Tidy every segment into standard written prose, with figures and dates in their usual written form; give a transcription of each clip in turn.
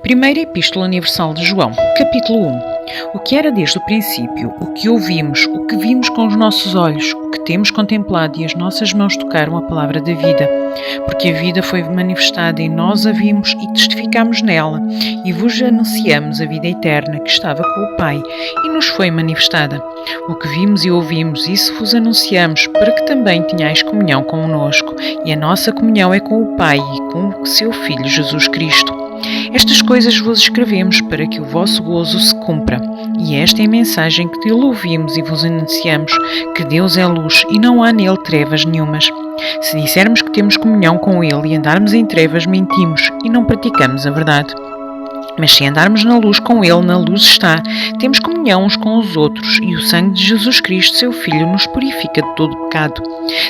Primeira Epístola Universal de João, capítulo 1. O que era desde o princípio, o que ouvimos, o que vimos com os nossos olhos, o que temos contemplado e as nossas mãos tocaram a palavra da vida. Porque a vida foi manifestada e nós a vimos e testificamos nela, e vos anunciamos a vida eterna que estava com o Pai e nos foi manifestada. O que vimos e ouvimos, isso vos anunciamos, para que também tenhais comunhão connosco, e a nossa comunhão é com o Pai e com o seu Filho Jesus Cristo. Estas coisas vos escrevemos para que o vosso gozo se cumpra. E esta é a mensagem que dele ouvimos e vos anunciamos, que Deus é luz e não há nele trevas nenhumas. Se dissermos que temos comunhão com ele e andarmos em trevas, mentimos e não praticamos a verdade. Mas se andarmos na luz com ele, na luz está, temos comunhão uns com os outros, e o sangue de Jesus Cristo, seu Filho, nos purifica de todo pecado.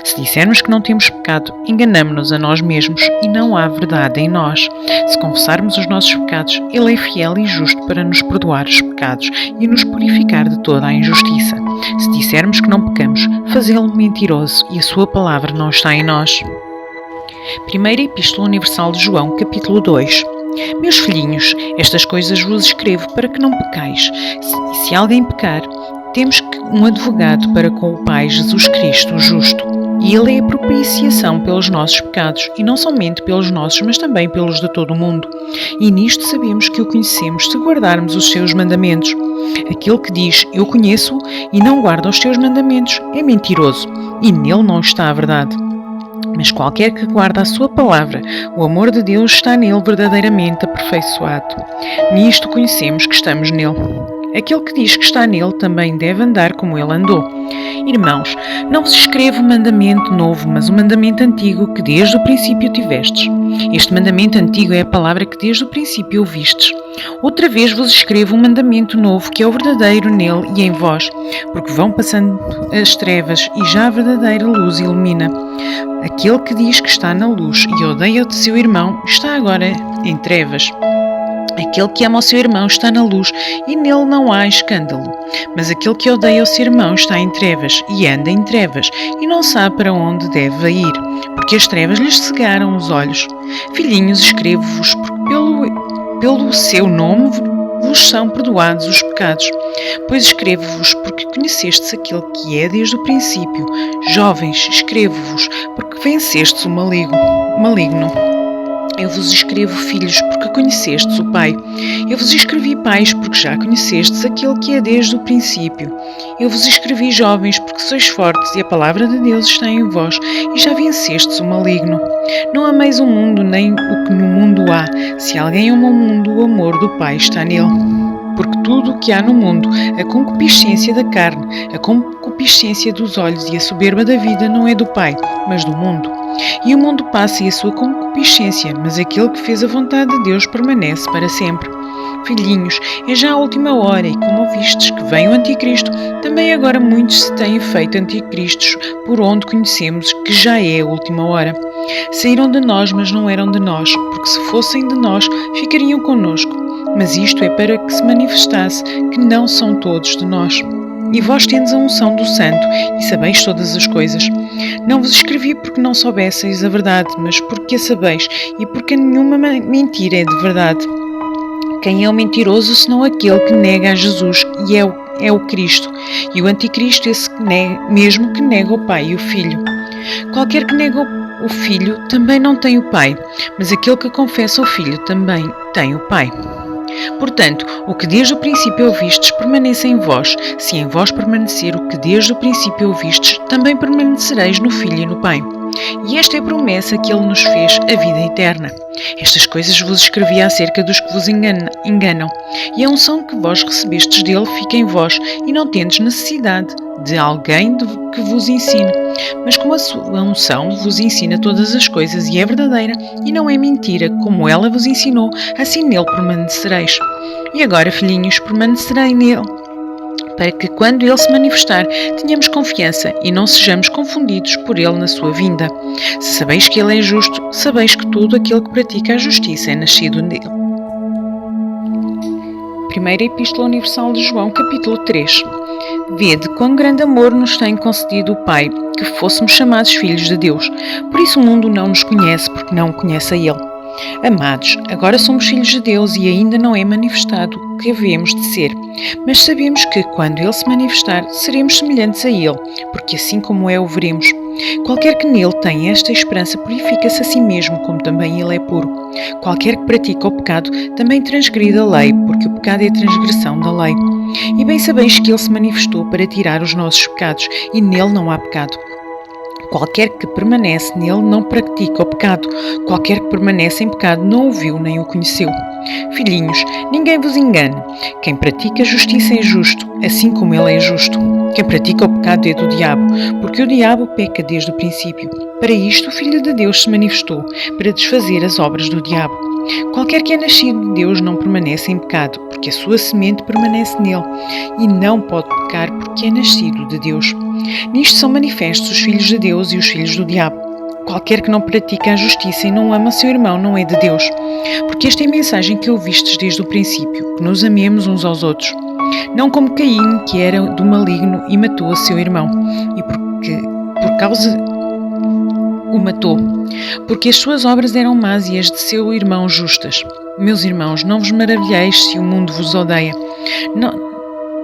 Se dissermos que não temos pecado, enganamo-nos a nós mesmos, e não há verdade em nós. Se confessarmos os nossos pecados, ele é fiel e justo para nos perdoar os pecados e nos purificar de toda a injustiça. Se dissermos que não pecamos, fazê-lo mentiroso, e a sua palavra não está em nós. Primeira Epístola Universal de João, capítulo 2. Meus filhinhos, estas coisas vos escrevo para que não pecais. E se alguém pecar, temos um advogado para com o Pai, Jesus Cristo, o justo. E ele é a propiciação pelos nossos pecados, e não somente pelos nossos, mas também pelos de todo o mundo. E nisto sabemos que o conhecemos se guardarmos os seus mandamentos. Aquele que diz, eu conheço, e não guarda os seus mandamentos, é mentiroso, e nele não está a verdade. Mas qualquer que guarda a sua palavra, o amor de Deus está nele verdadeiramente aperfeiçoado. Nisto conhecemos que estamos nele. Aquele que diz que está nele também deve andar como ele andou. Irmãos, não vos escrevo um mandamento novo, mas um mandamento antigo que desde o princípio tivestes. Este mandamento antigo é a palavra que desde o princípio ouvistes. Outra vez vos escrevo um mandamento novo que é o verdadeiro nele e em vós, porque vão passando as trevas e já a verdadeira luz ilumina. Aquele que diz que está na luz e odeia o seu irmão está agora em trevas. Aquele que ama o seu irmão está na luz e nele não há escândalo. Mas aquele que odeia o seu irmão está em trevas e anda em trevas e não sabe para onde deve ir, porque as trevas lhes cegaram os olhos. Filhinhos, escrevo-vos porque pelo seu nome vos são perdoados os pecados. Pois escrevo-vos porque conhecestes aquele que é desde o princípio. Jovens, escrevo-vos porque vencestes o maligno. Eu vos escrevo, filhos, porque conhecestes o Pai. Eu vos escrevi, pais, porque já conhecestes aquele que é desde o princípio. Eu vos escrevi, jovens, porque sois fortes e a palavra de Deus está em vós e já vencestes o maligno. Não ameis o mundo nem o que no mundo há. Se alguém ama o mundo, o amor do Pai está nele. Porque tudo o que há no mundo, a concupiscência da carne, a concupiscência dos olhos e a soberba da vida não é do Pai, mas do mundo. E o mundo passa e a sua concupiscência, mas aquele que fez a vontade de Deus permanece para sempre. Filhinhos, é já a última hora, e como ouvistes que vem o anticristo, também agora muitos se têm feito anticristos, por onde conhecemos que já é a última hora. Saíram de nós, mas não eram de nós, porque se fossem de nós, ficariam conosco. Mas isto é para que se manifestasse que não são todos de nós. E vós tendes a unção do Santo, e sabeis todas as coisas. Não vos escrevi porque não soubesseis a verdade, mas porque a sabeis, e porque nenhuma mentira é de verdade. Quem é o mentiroso, senão aquele que nega a Jesus, e é o Cristo, e o anticristo, esse mesmo que nega o Pai e o Filho. Qualquer que nega o Filho também não tem o Pai, mas aquele que confessa o Filho também tem o Pai. Portanto, o que desde o princípio ouvistes permaneça em vós. Se em vós permanecer o que desde o princípio ouvistes, também permanecereis no Filho e no Pai. E esta é a promessa que Ele nos fez, a vida eterna. Estas coisas vos escrevi acerca dos que vos enganam. E a unção que vós recebestes dele fica em vós, e não tendes necessidade de alguém que vos ensine. Mas como a sua unção vos ensina todas as coisas e é verdadeira, e não é mentira, como ela vos ensinou, assim nele permanecereis. E agora, filhinhos, permanecerei nele, para que quando ele se manifestar, tenhamos confiança e não sejamos confundidos por ele na sua vinda. Se sabeis que ele é justo, sabeis que todo aquele que pratica a justiça é nascido dele. Primeira Epístola Universal de João, capítulo 3. Vede quão grande amor nos tem concedido o Pai, que fôssemos chamados filhos de Deus. Por isso o mundo não nos conhece, porque não o conhece a Ele. Amados, agora somos filhos de Deus e ainda não é manifestado o que havemos de ser, mas sabemos que, quando Ele se manifestar, seremos semelhantes a Ele, porque assim como é, o veremos. Qualquer que nele tenha esta esperança purifica-se a si mesmo, como também ele é puro. Qualquer que pratica o pecado também transgride a lei, porque o pecado é a transgressão da lei. E bem sabeis que ele se manifestou para tirar os nossos pecados, e nele não há pecado. Qualquer que permanece nele não pratica o pecado. Qualquer que permanece em pecado não o viu nem o conheceu. Filhinhos, ninguém vos engane. Quem pratica a justiça é justo, assim como ele é justo. Quem pratica o pecado é do diabo, porque o diabo peca desde o princípio. Para isto o Filho de Deus se manifestou, para desfazer as obras do diabo. Qualquer que é nascido de Deus não permanece em pecado, porque a sua semente permanece nele, e não pode pecar porque é nascido de Deus. Nisto são manifestos os filhos de Deus e os filhos do diabo. Qualquer que não pratica a justiça e não ama seu irmão não é de Deus, porque esta é a mensagem que ouvistes desde o princípio, que nos amemos uns aos outros. Não como Caim, que era do maligno e matou a seu irmão, e por causa o matou, porque as suas obras eram más e as de seu irmão justas. Meus irmãos, não vos maravilheis se o mundo vos odeia.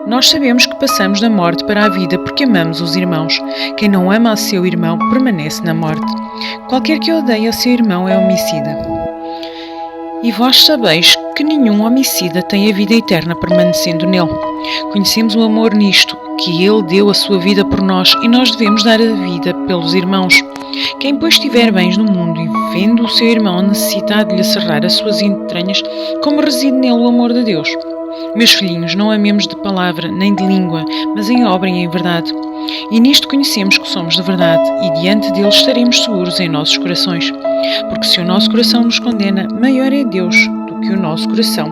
Nós sabemos que passamos da morte para a vida porque amamos os irmãos. Quem não ama a seu irmão permanece na morte. Qualquer que odeia o seu irmão é homicida. E vós sabeis que nenhum homicida tem a vida eterna permanecendo nele. Conhecemos o amor nisto, que ele deu a sua vida por nós e nós devemos dar a vida pelos irmãos. Quem, pois, tiver bens no mundo e vendo o seu irmão necessitado de lhe cerrar as suas entranhas, como reside nele o amor de Deus? Meus filhinhos, não amemos de palavra nem de língua, mas em obra e em verdade. E nisto conhecemos que somos de verdade, e diante dele estaremos seguros em nossos corações. Porque se o nosso coração nos condena, maior é Deus do que o nosso coração,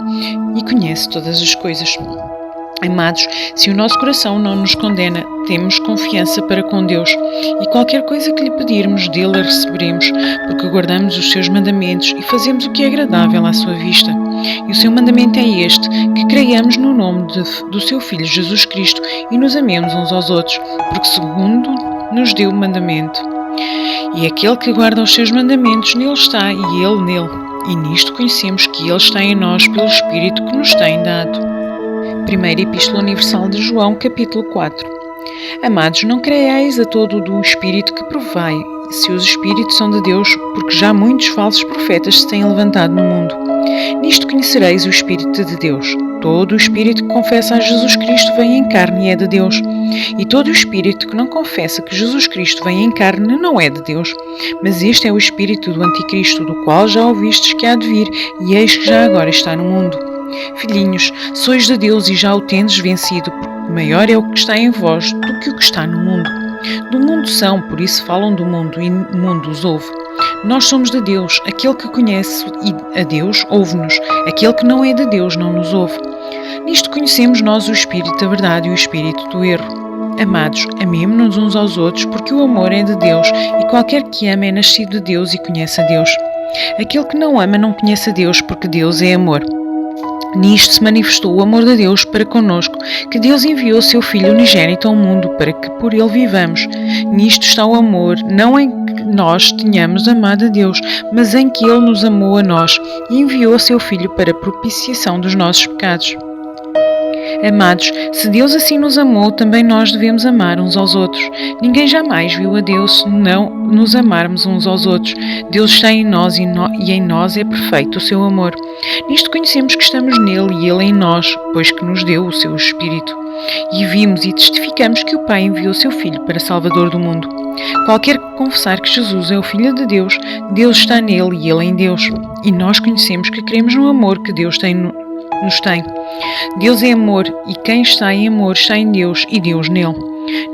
e conhece todas as coisas. Amados, se o nosso coração não nos condena, temos confiança para com Deus, e qualquer coisa que lhe pedirmos, dele a receberemos, porque guardamos os seus mandamentos e fazemos o que é agradável à sua vista. E o seu mandamento é este, que creiamos no nome do seu Filho Jesus Cristo e nos amemos uns aos outros, porque segundo nos deu o mandamento. E aquele que guarda os seus mandamentos, nele está e ele nele. E nisto conhecemos que ele está em nós pelo Espírito que nos tem dado. Primeira Epístola Universal de João, capítulo 4. Amados, não creiais a todo do Espírito que provai, se os Espíritos são de Deus, porque já muitos falsos profetas se têm levantado no mundo. Nisto conhecereis o Espírito de Deus. Todo o Espírito que confessa a Jesus Cristo vem em carne e é de Deus. E todo o Espírito que não confessa que Jesus Cristo vem em carne não é de Deus. Mas este é o Espírito do Anticristo, do qual já ouvistes que há de vir, e eis que já agora está no mundo. Filhinhos, sois de Deus e já o tendes vencido, porque maior é o que está em vós do que o que está no mundo. Do mundo são, por isso falam do mundo, e o mundo os ouve. Nós somos de Deus, aquele que conhece a Deus ouve-nos, aquele que não é de Deus não nos ouve. Nisto conhecemos nós o Espírito da verdade e o Espírito do erro. Amados, amemo-nos uns aos outros, porque o amor é de Deus, e qualquer que ama é nascido de Deus e conhece a Deus. Aquele que não ama não conhece a Deus, porque Deus é amor. Nisto se manifestou o amor de Deus para conosco, que Deus enviou seu Filho unigênito ao mundo para que por ele vivamos. Nisto está o amor, não em que nós tenhamos amado a Deus, mas em que ele nos amou a nós e enviou seu Filho para a propiciação dos nossos pecados. Amados, se Deus assim nos amou, também nós devemos amar uns aos outros. Ninguém jamais viu a Deus se não nos amarmos uns aos outros. Deus está em nós e em nós é perfeito o seu amor. Nisto conhecemos que estamos nele e ele em nós, pois que nos deu o seu Espírito. E vimos e testificamos que o Pai enviou seu Filho para Salvador do mundo. Qualquer que confessar que Jesus é o Filho de Deus, Deus está nele e ele em Deus. E nós conhecemos que cremos no amor que Deus nos tem. Deus é amor, e quem está em amor está em Deus e Deus nele.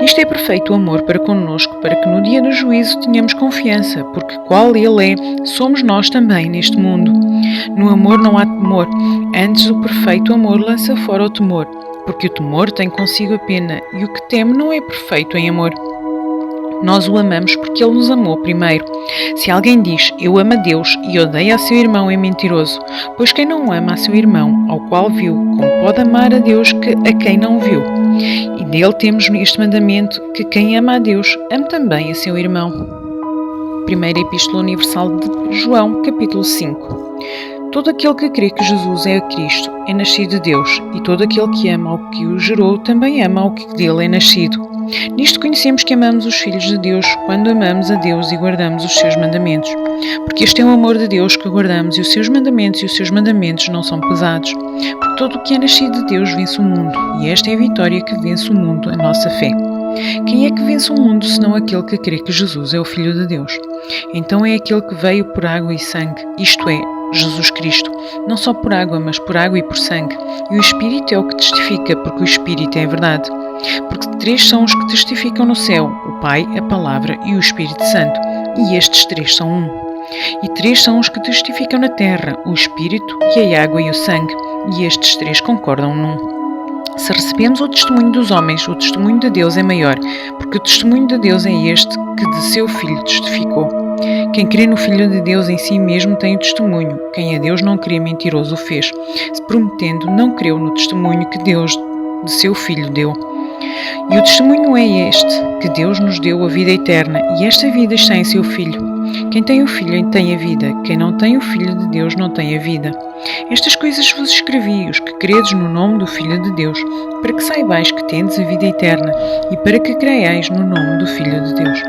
Nisto é perfeito o amor para conosco, para que no dia do juízo tenhamos confiança, porque qual ele é, somos nós também neste mundo. No amor não há temor, antes o perfeito amor lança fora o temor, porque o temor tem consigo a pena, e o que teme não é perfeito em amor. Nós o amamos porque ele nos amou primeiro. Se alguém diz, eu amo a Deus e odeia a seu irmão, é mentiroso, pois quem não ama a seu irmão, ao qual viu, como pode amar a Deus a quem não viu? E dele temos este mandamento, que quem ama a Deus, ame também a seu irmão. Primeira Epístola Universal de João, capítulo 5. Todo aquele que crê que Jesus é Cristo é nascido de Deus, e todo aquele que ama ao que o gerou também ama ao que dele é nascido. Nisto conhecemos que amamos os filhos de Deus, quando amamos a Deus e guardamos os seus mandamentos. Porque este é o amor de Deus que guardamos, e os seus mandamentos não são pesados. Porque todo o que é nascido de Deus vence o mundo, e esta é a vitória que vence o mundo, a nossa fé. Quem é que vence o mundo, senão aquele que crê que Jesus é o Filho de Deus? Então é aquele que veio por água e sangue, isto é, Jesus Cristo, não só por água, mas por água e por sangue. E o Espírito é o que testifica, porque o Espírito é a verdade. Porque três são os que testificam no céu, o Pai, a Palavra e o Espírito Santo, e estes três são um. E três são os que testificam na terra, o Espírito, e a água e o sangue, e estes três concordam num. Se recebemos o testemunho dos homens, o testemunho de Deus é maior, porque o testemunho de Deus é este que de seu Filho testificou. Quem crê no Filho de Deus em si mesmo tem o testemunho. Quem a Deus não crê, mentiroso o fez, se prometendo não creu no testemunho que Deus de seu Filho deu. E o testemunho é este, que Deus nos deu a vida eterna, e esta vida está em seu Filho. Quem tem o Filho tem a vida, quem não tem o Filho de Deus não tem a vida. Estas coisas vos escrevi, os que credes no nome do Filho de Deus, para que saibais que tendes a vida eterna, e para que creiais no nome do Filho de Deus.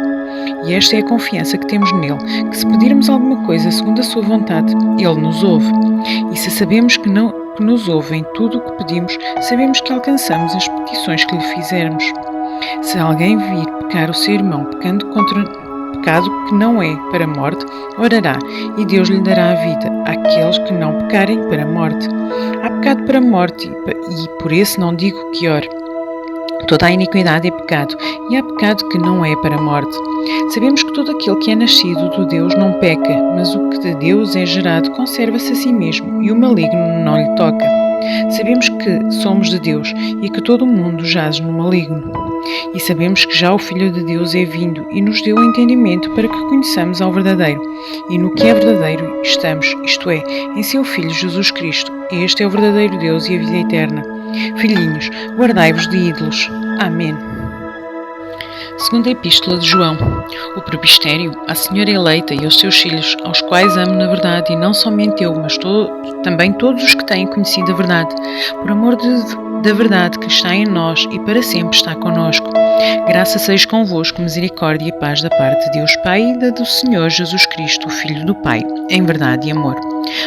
E esta é a confiança que temos nele, que se pedirmos alguma coisa segundo a sua vontade, ele nos ouve. E se sabemos que nos ouve em tudo o que pedimos, sabemos que alcançamos as petições que lhe fizermos. Se alguém vir pecar o seu irmão, pecado que não é para a morte, orará, e Deus lhe dará a vida àqueles que não pecarem para a morte. Há pecado para a morte, e por esse não digo que ore. Toda a iniquidade é pecado, e há pecado que não é para a morte. Sabemos que todo aquele que é nascido de Deus não peca, mas o que de Deus é gerado conserva-se a si mesmo, e o maligno não lhe toca. Sabemos que somos de Deus, e que todo o mundo jaz no maligno. E sabemos que já o Filho de Deus é vindo, e nos deu o entendimento para que conheçamos ao verdadeiro. E no que é verdadeiro estamos, isto é, em seu Filho Jesus Cristo. Este é o verdadeiro Deus e a vida eterna. Filhinhos, guardai-vos de ídolos. Amém. Segunda Epístola de João. O presbitério, à senhora eleita e aos seus filhos, aos quais amo na verdade, e não somente eu, mas também todos os que têm conhecido a verdade, por amor da verdade que está em nós e para sempre está connosco. Graça seja convosco, misericórdia e paz da parte de Deus Pai e da do Senhor Jesus Cristo, o Filho do Pai, em verdade e amor.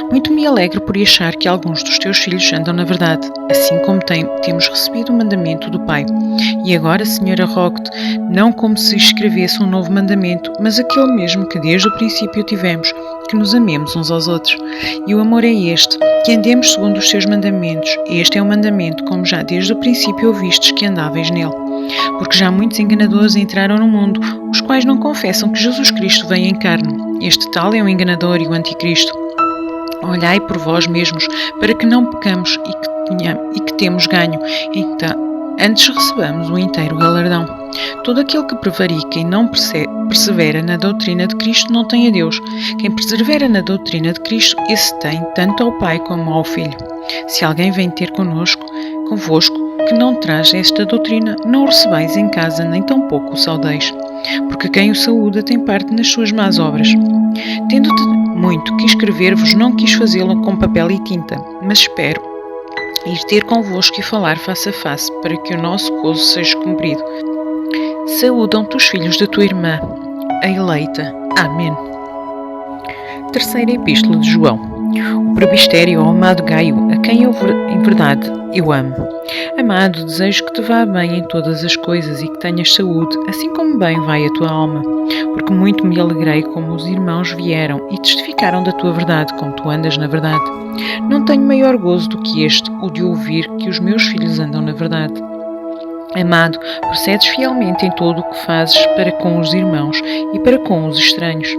Muito me alegro por achar que alguns dos teus filhos andam na verdade, assim como temos recebido o mandamento do Pai. E agora, Senhora, rogo-te, não como se escrevesse um novo mandamento, mas aquele mesmo que desde o princípio tivemos, que nos amemos uns aos outros. E o amor é este, que andemos segundo os seus mandamentos. Este é o mandamento, como já desde o princípio ouvistes que andáveis nele. Porque já muitos enganadores entraram no mundo, os quais não confessam que Jesus Cristo veio em carne. Este tal é o enganador e o anticristo. Olhai por vós mesmos, para que não pecamos e que temos ganho, então, antes recebamos o inteiro galardão. Todo aquele que prevarica e não persevera na doutrina de Cristo não tem a Deus. Quem persevera na doutrina de Cristo, esse tem tanto ao Pai como ao Filho. Se alguém vem ter convosco, que não traz esta doutrina, não o recebais em casa, nem tampouco o saudeis. Porque quem o saúda tem parte nas suas más obras. Tendo-te muito que escrever-vos, não quis fazê-lo com papel e tinta, mas espero ir ter convosco e falar face a face, para que o nosso gozo seja cumprido. Saúdam-te os filhos da tua irmã, a eleita. Amém. Terceira Epístola de João. O presbitério ao amado Gaio, a quem eu, em verdade, eu amo. Amado, desejo que te vá bem em todas as coisas e que tenhas saúde, assim como bem vai a tua alma. Porque muito me alegrei como os irmãos vieram e testificaram da tua verdade, como tu andas na verdade. Não tenho maior gozo do que este, o de ouvir que os meus filhos andam na verdade. Amado, procedes fielmente em todo o que fazes para com os irmãos e para com os estranhos,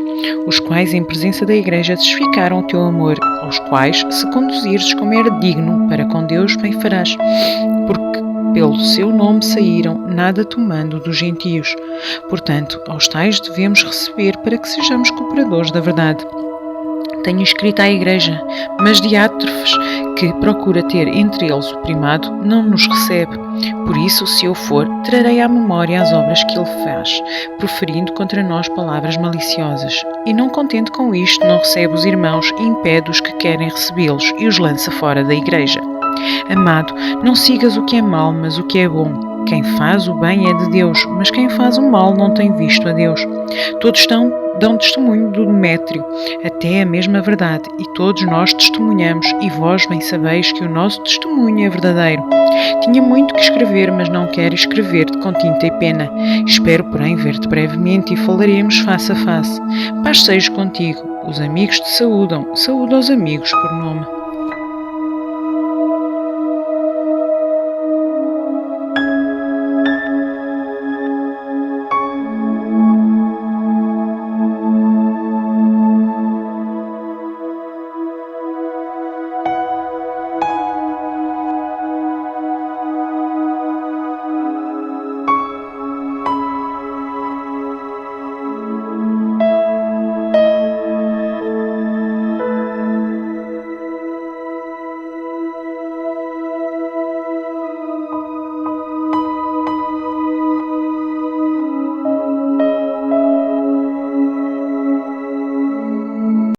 os quais em presença da Igreja testificaram o teu amor, aos quais, se conduzires como era digno, para com Deus bem farás, porque pelo seu nome saíram, nada tomando dos gentios. Portanto, aos tais devemos receber para que sejamos cooperadores da verdade. Tenho escrito à Igreja, mas Diátrofes, que procura ter entre eles o primado, não nos recebe. Por isso, se eu for, trarei à memória as obras que ele faz, proferindo contra nós palavras maliciosas. E não contente com isto, não recebe os irmãos e impede os que querem recebê-los e os lança fora da igreja. Amado, não sigas o que é mau, mas o que é bom. Quem faz o bem é de Deus, mas quem faz o mal não tem visto a Deus. Todos dão testemunho do Demétrio, até a mesma verdade, e todos nós testemunhamos, e vós bem sabeis que o nosso testemunho é verdadeiro. Tinha muito que escrever, mas não quero escrever-te com tinta e pena. Espero, porém, ver-te brevemente e falaremos face a face. Paz seja contigo. Os amigos te saúdam. Saúda aos amigos por nome.